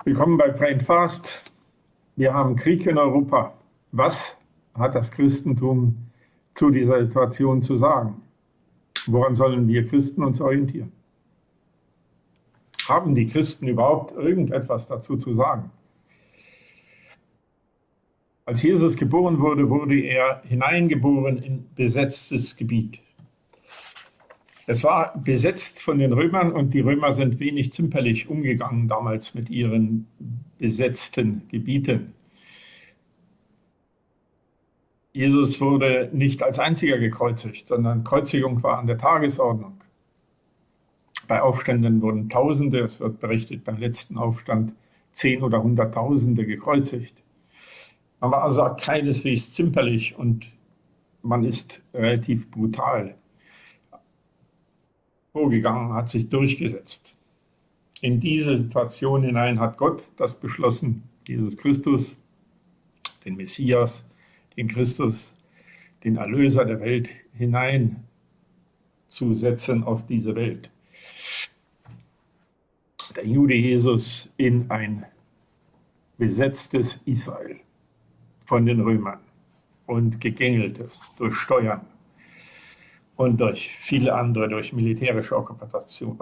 Willkommen bei Pray and Fast. Wir haben Krieg in Europa. Was hat das Christentum zu dieser Situation zu sagen? Woran sollen wir Christen uns orientieren? Haben die Christen überhaupt irgendetwas dazu zu sagen? Als Jesus geboren wurde, wurde er hineingeboren in besetztes Gebiet. Es war besetzt von den Römern und die Römer sind wenig zimperlich umgegangen damals mit ihren besetzten Gebieten. Jesus wurde nicht als einziger gekreuzigt, sondern Kreuzigung war an der Tagesordnung. Bei Aufständen wurden Tausende, es wird berichtet beim letzten Aufstand, 10 oder 100.000 gekreuzigt. Man war also keineswegs zimperlich und man ist relativ brutal vorgegangen, hat sich durchgesetzt. In diese Situation hinein hat Gott das beschlossen, Jesus Christus, den Messias, den Christus, den Erlöser der Welt hineinzusetzen auf diese Welt. Der Jude Jesus in ein besetztes Israel von den Römern und gegängeltes durch Steuern und durch viele andere, durch militärische Okkupation.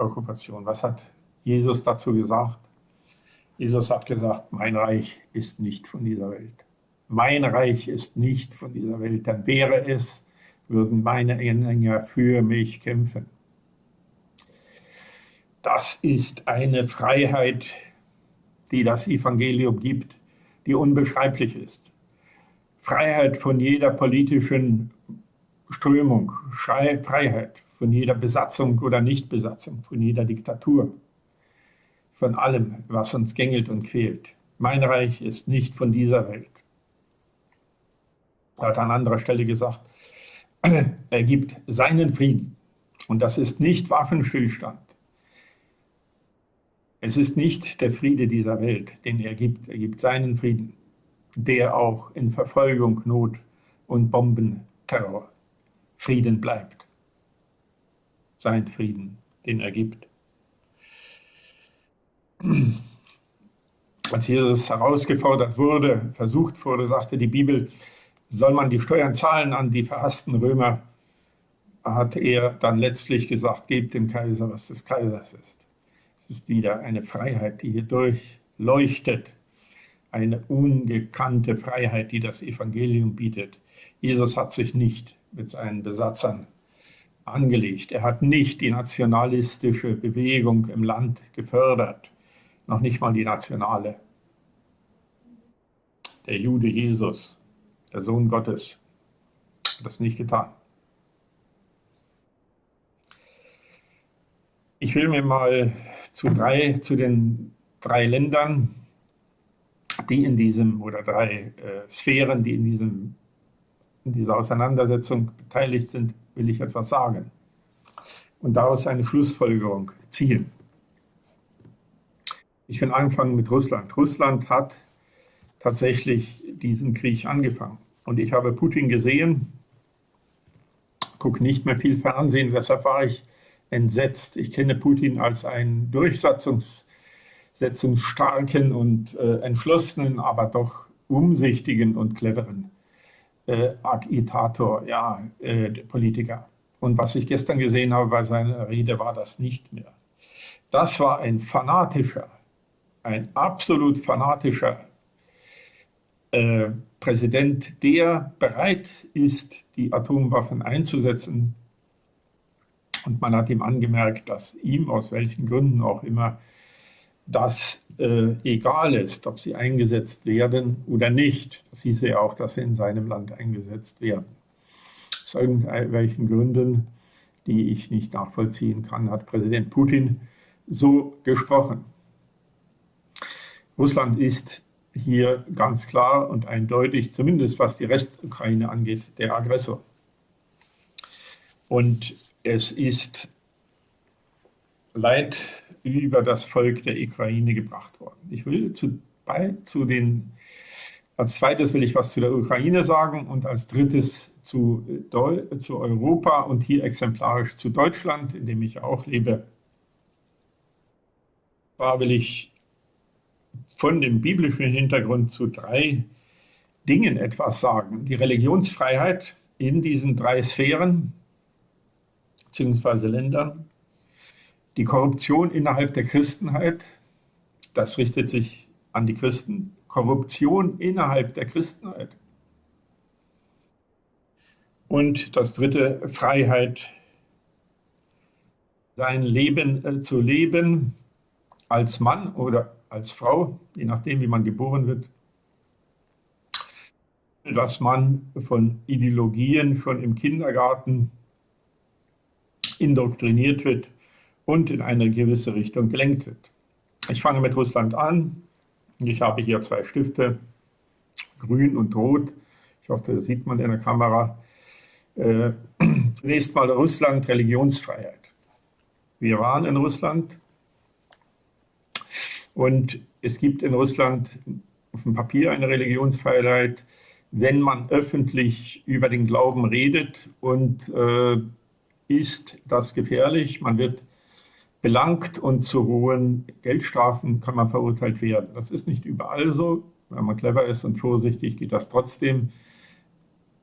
Was hat Jesus dazu gesagt? Jesus hat gesagt, mein Reich ist nicht von dieser Welt. Mein Reich ist nicht von dieser Welt. Dann wäre es, würden meine Anhänger für mich kämpfen. Das ist eine Freiheit, die das Evangelium gibt, die unbeschreiblich ist. Freiheit von jeder politischen Strömung, Freiheit von jeder Besatzung oder Nichtbesatzung, von jeder Diktatur, von allem, was uns gängelt und quält. Mein Reich ist nicht von dieser Welt. Er hat an anderer Stelle gesagt, er gibt seinen Frieden. Und das ist nicht Waffenstillstand. Es ist nicht der Friede dieser Welt, den er gibt. Er gibt seinen Frieden, der auch in Verfolgung, Not und Bombenterror Frieden bleibt. Sein Frieden, den er gibt. Als Jesus herausgefordert wurde, versucht wurde, sagte die Bibel, soll man die Steuern zahlen an die verhassten Römer, hat er dann letztlich gesagt, gebt dem Kaiser, was des Kaisers ist. Es ist wieder eine Freiheit, die hier durchleuchtet, eine ungekannte Freiheit, die das Evangelium bietet. Jesus hat sich nicht mit seinen Besatzern angelegt. Er hat nicht die nationalistische Bewegung im Land gefördert, noch nicht mal die nationale. Der Jude Jesus, der Sohn Gottes, hat das nicht getan. Ich will mir mal zu den drei Ländern, die in diesem, oder drei Sphären, die in dieser Auseinandersetzung beteiligt sind, will ich etwas sagen und daraus eine Schlussfolgerung ziehen. Ich will anfangen mit Russland. Russland hat tatsächlich diesen Krieg angefangen. Und ich habe Putin gesehen, gucke nicht mehr viel Fernsehen, deshalb war ich entsetzt. Ich kenne Putin als einen durchsetzungsstarken und entschlossenen, aber doch umsichtigen und cleveren Agitator, ja, Politiker. Und was ich gestern gesehen habe bei seiner Rede, war das nicht mehr. Das war ein absolut fanatischer Präsident, der bereit ist, die Atomwaffen einzusetzen. Und man hat ihm angemerkt, dass ihm, aus welchen Gründen auch immer, das egal ist, ob sie eingesetzt werden oder nicht. Das hieße ja auch, dass sie in seinem Land eingesetzt werden. Aus irgendwelchen Gründen, die ich nicht nachvollziehen kann, hat Präsident Putin so gesprochen. Russland ist hier ganz klar und eindeutig, zumindest was die Restukraine angeht, der Aggressor. Und es ist Leid über das Volk der Ukraine gebracht worden. Ich will als zweites will ich was zu der Ukraine sagen und als drittes zu Europa und hier exemplarisch zu Deutschland, in dem ich auch lebe. Da will ich von dem biblischen Hintergrund zu 3 Dingen etwas sagen. Die Religionsfreiheit in diesen 3 Sphären bzw. Ländern, die Korruption innerhalb der Christenheit, das richtet sich an die Christen, Korruption innerhalb der Christenheit. Und das 3, Freiheit, sein Leben zu leben als Mann oder als Frau, je nachdem, wie man geboren wird, dass man von Ideologien schon im Kindergarten indoktriniert wird und in eine gewisse Richtung gelenkt wird. Ich fange mit Russland an. Ich habe hier 2 Stifte, grün und rot. Ich hoffe, das sieht man in der Kamera. Zunächst mal Russland, Religionsfreiheit. Wir waren in Russland und es gibt in Russland auf dem Papier eine Religionsfreiheit, wenn man öffentlich über den Glauben redet, und ist das gefährlich. Man wird belangt und zu hohen Geldstrafen kann man verurteilt werden. Das ist nicht überall so. Wenn man clever ist und vorsichtig, geht das trotzdem.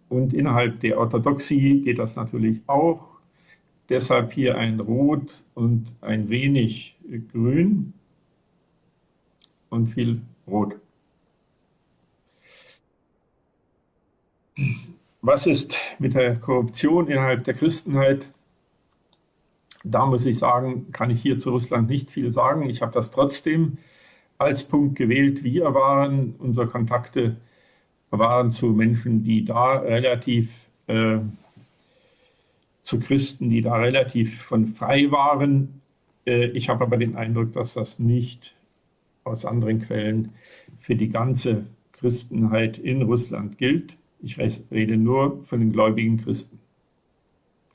Und innerhalb der Orthodoxie geht das natürlich auch. Deshalb hier ein Rot und ein wenig Grün und viel Rot. Was ist mit der Korruption innerhalb der Christenheit? Da muss ich sagen, kann ich hier zu Russland nicht viel sagen. Ich habe das trotzdem als Punkt gewählt. Unsere Kontakte waren zu Menschen, die da relativ, zu Christen, die da relativ von frei waren. Ich habe aber den Eindruck, dass das nicht aus anderen Quellen für die ganze Christenheit in Russland gilt. Ich rede nur von den gläubigen Christen.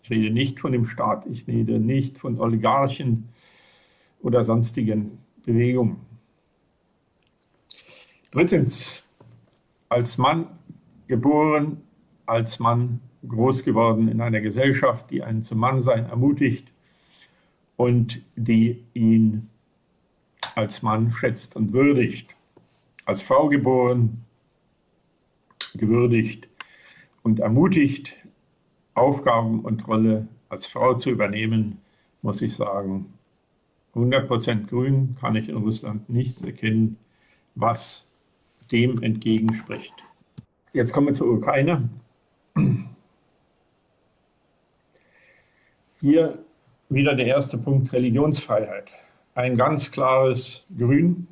Ich rede nicht von dem Staat, ich rede nicht von Oligarchen oder sonstigen Bewegungen. Drittens, als Mann geboren, als Mann groß geworden in einer Gesellschaft, die einen zum Mannsein ermutigt und die ihn als Mann schätzt und würdigt. Als Frau geboren, gewürdigt und ermutigt, Aufgaben und Rolle als Frau zu übernehmen, muss ich sagen, 100% grün kann ich in Russland nicht erkennen, was dem entgegenspricht. Jetzt kommen wir zur Ukraine. Hier wieder der erste Punkt, Religionsfreiheit. Ein ganz klares Grün.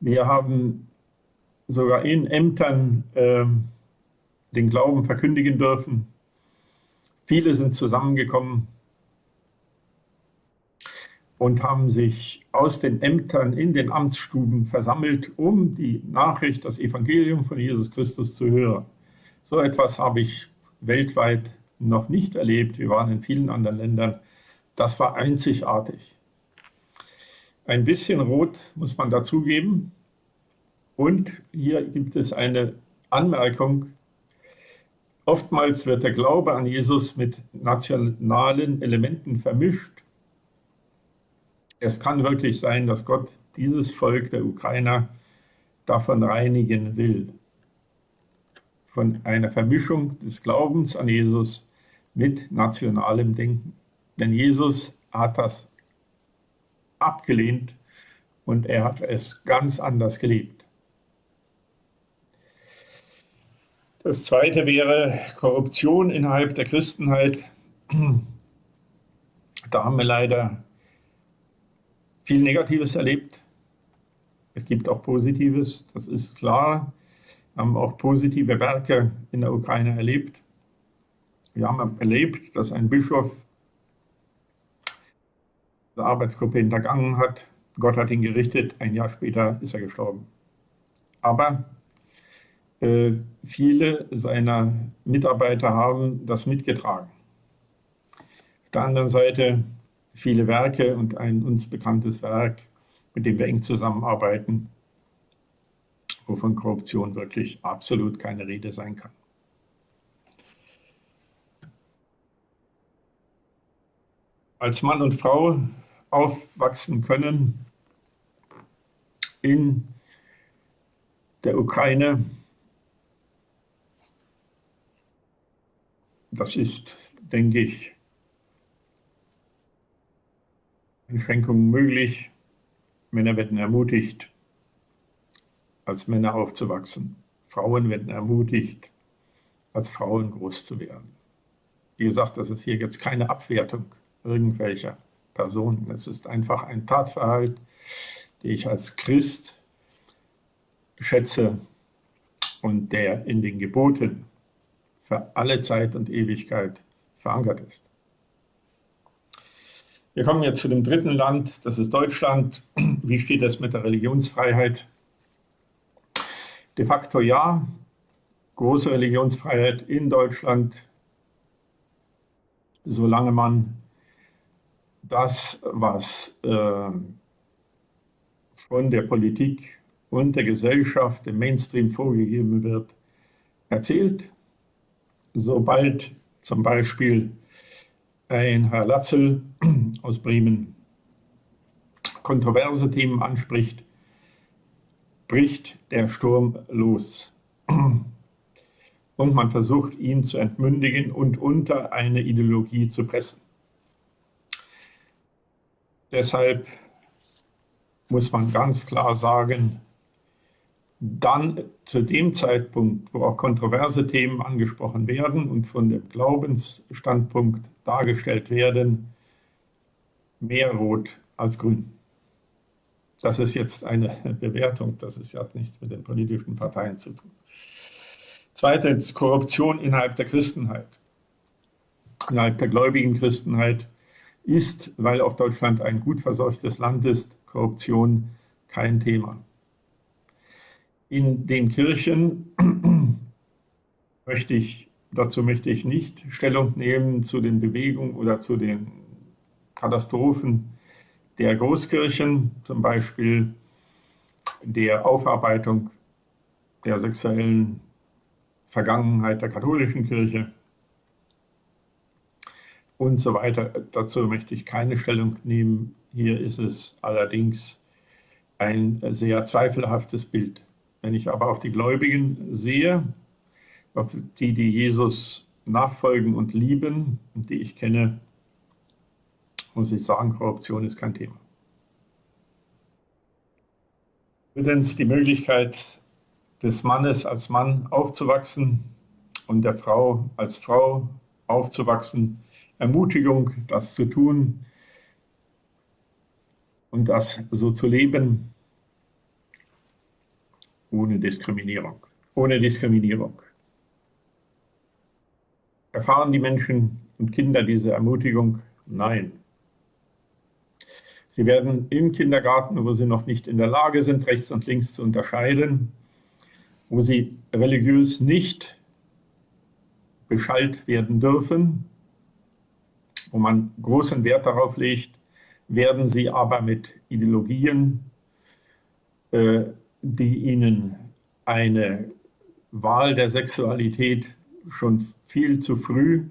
Wir haben sogar in Ämtern den Glauben verkündigen dürfen. Viele sind zusammengekommen und haben sich aus den Ämtern in den Amtsstuben versammelt, um die Nachricht, das Evangelium von Jesus Christus zu hören. So etwas habe ich weltweit noch nicht erlebt. Wir waren in vielen anderen Ländern. Das war einzigartig. Ein bisschen Rot muss man dazugeben. Und hier gibt es eine Anmerkung. Oftmals wird der Glaube an Jesus mit nationalen Elementen vermischt. Es kann wirklich sein, dass Gott dieses Volk der Ukrainer davon reinigen will. Von einer Vermischung des Glaubens an Jesus mit nationalem Denken. Denn Jesus hat das abgelehnt und er hat es ganz anders gelebt. Das zweite wäre Korruption innerhalb der Christenheit. Da haben wir leider viel Negatives erlebt. Es gibt auch Positives, das ist klar. Wir haben auch positive Werke in der Ukraine erlebt. Wir haben erlebt, dass ein Bischof die Arbeitsgruppe hintergangen hat. Gott hat ihn gerichtet, ein Jahr später ist er gestorben. Aber viele seiner Mitarbeiter haben das mitgetragen. Auf der anderen Seite viele Werke und ein uns bekanntes Werk, mit dem wir eng zusammenarbeiten, wovon Korruption wirklich absolut keine Rede sein kann. Als Mann und Frau aufwachsen können in der Ukraine. Das ist, denke ich, Einschränkungen möglich. Männer werden ermutigt, als Männer aufzuwachsen. Frauen werden ermutigt, als Frauen groß zu werden. Wie gesagt, das ist hier jetzt keine Abwertung irgendwelcher Personen. Es ist einfach ein Tatverhalt, den ich als Christ schätze und der in den Geboten für alle Zeit und Ewigkeit verankert ist. Wir kommen jetzt zu dem dritten Land, das ist Deutschland. Wie steht es mit der Religionsfreiheit? De facto ja, große Religionsfreiheit in Deutschland, solange man das, was von der Politik und der Gesellschaft im Mainstream vorgegeben wird, erzählt. Sobald zum Beispiel ein Herr Latzel aus Bremen kontroverse Themen anspricht, bricht der Sturm los. Und man versucht, ihn zu entmündigen und unter eine Ideologie zu pressen. Deshalb muss man ganz klar sagen, dann zu dem Zeitpunkt, wo auch kontroverse Themen angesprochen werden und von dem Glaubensstandpunkt dargestellt werden, mehr Rot als Grün. Das ist jetzt eine Bewertung, das hat nichts mit den politischen Parteien zu tun. Zweitens, Korruption innerhalb der Christenheit. Innerhalb der gläubigen Christenheit ist, weil auch Deutschland ein gut verseuchtes Land ist, Korruption kein Thema. In den Kirchen möchte ich nicht Stellung nehmen zu den Bewegungen oder zu den Katastrophen der Großkirchen, zum Beispiel der Aufarbeitung der sexuellen Vergangenheit der katholischen Kirche und so weiter. Dazu möchte ich keine Stellung nehmen. Hier ist es allerdings ein sehr zweifelhaftes Bild. Wenn ich aber auf die Gläubigen sehe, auf die Jesus nachfolgen und lieben und die ich kenne, muss ich sagen, Korruption ist kein Thema. Drittens, die Möglichkeit des Mannes als Mann aufzuwachsen und der Frau als Frau aufzuwachsen. Ermutigung, das zu tun und das so zu leben, ohne Diskriminierung. Ohne Diskriminierung. Erfahren die Menschen und Kinder diese Ermutigung? Nein. Sie werden im Kindergarten, wo sie noch nicht in der Lage sind, rechts und links zu unterscheiden, wo sie religiös nicht beschallt werden dürfen, wo man großen Wert darauf legt, werden sie aber mit Ideologien, die ihnen eine Wahl der Sexualität schon viel zu früh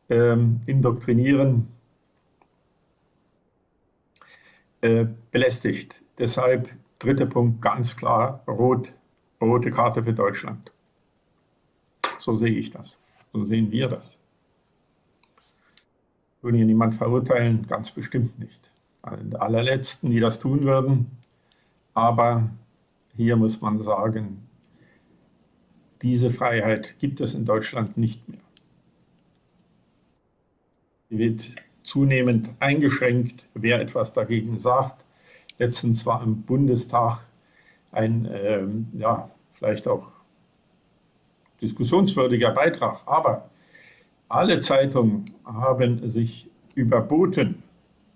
indoktrinieren, belästigt. Deshalb dritter Punkt, ganz klar rote Karte für Deutschland. So sehe ich das. So sehen wir das. Würde hier niemand verurteilen? Ganz bestimmt nicht. Die allerletzten, die das tun würden. Aber hier muss man sagen, diese Freiheit gibt es in Deutschland nicht mehr. Sie wird zunehmend eingeschränkt, wer etwas dagegen sagt. Letztens war im Bundestag ein, vielleicht auch diskussionswürdiger Beitrag, aber alle Zeitungen haben sich überboten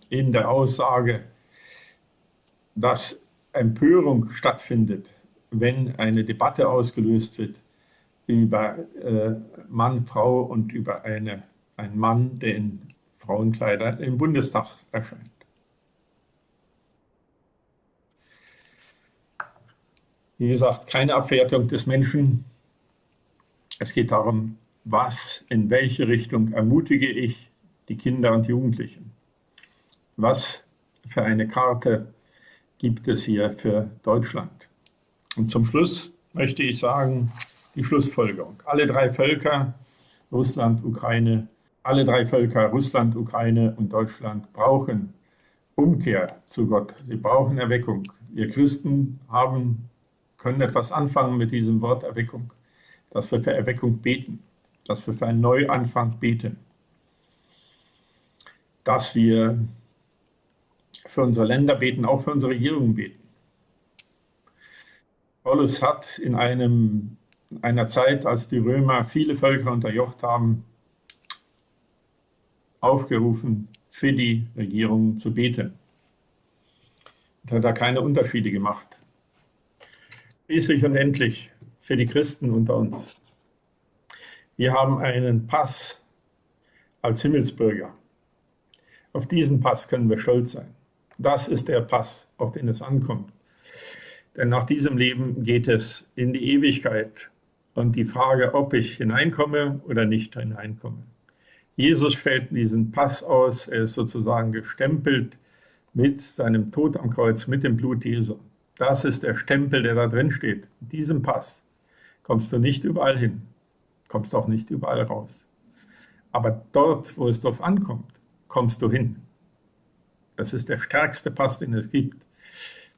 in der Aussage, dass Empörung stattfindet, wenn eine Debatte ausgelöst wird über Mann, Frau und über einen Mann, der in Frauenkleider im Bundestag erscheint. Wie gesagt, keine Abwertung des Menschen. Es geht darum, in welche Richtung ermutige ich die Kinder und Jugendlichen? Was für eine Karte gibt es hier für Deutschland. Und zum Schluss möchte ich sagen, die Schlussfolgerung. Alle drei Völker, Russland, Ukraine, alle drei Völker, Russland, Ukraine und Deutschland, brauchen Umkehr zu Gott. Sie brauchen Erweckung. Wir Christen können etwas anfangen mit diesem Wort Erweckung, dass wir für Erweckung beten, dass wir für einen Neuanfang beten, dass wir für unsere Länder beten, auch für unsere Regierung beten. Paulus hat in einer Zeit, als die Römer viele Völker unterjocht haben, aufgerufen, für die Regierung zu beten. Er hat da keine Unterschiede gemacht. Schließlich und endlich für die Christen unter uns. Wir haben einen Pass als Himmelsbürger. Auf diesen Pass können wir stolz sein. Das ist der Pass, auf den es ankommt. Denn nach diesem Leben geht es in die Ewigkeit. Und die Frage, ob ich hineinkomme oder nicht hineinkomme. Jesus stellt diesen Pass aus. Er ist sozusagen gestempelt mit seinem Tod am Kreuz, mit dem Blut Jesu. Das ist der Stempel, der da drin steht. Mit diesem Pass kommst du nicht überall hin, kommst auch nicht überall raus. Aber dort, wo es drauf ankommt, kommst du hin. Das ist der stärkste Pass, den es gibt.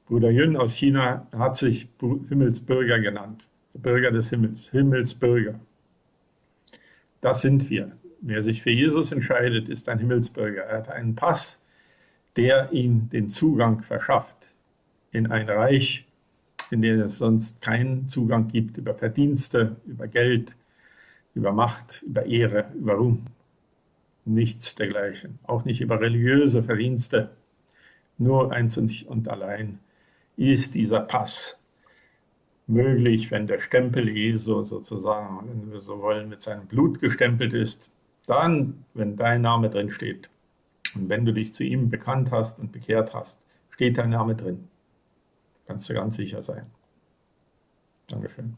Bruder Yun aus China hat sich Himmelsbürger genannt. Bürger des Himmels, Himmelsbürger. Das sind wir. Wer sich für Jesus entscheidet, ist ein Himmelsbürger. Er hat einen Pass, der ihm den Zugang verschafft in ein Reich, in dem es sonst keinen Zugang gibt über Verdienste, über Geld, über Macht, über Ehre, über Ruhm. Nichts dergleichen. Auch nicht über religiöse Verdienste. Nur einzig und allein ist dieser Pass möglich, wenn der Stempel Jesu sozusagen, wenn wir so wollen, mit seinem Blut gestempelt ist. Dann, wenn dein Name drin steht und wenn du dich zu ihm bekannt hast und bekehrt hast, steht dein Name drin. Kannst du ganz sicher sein. Dankeschön.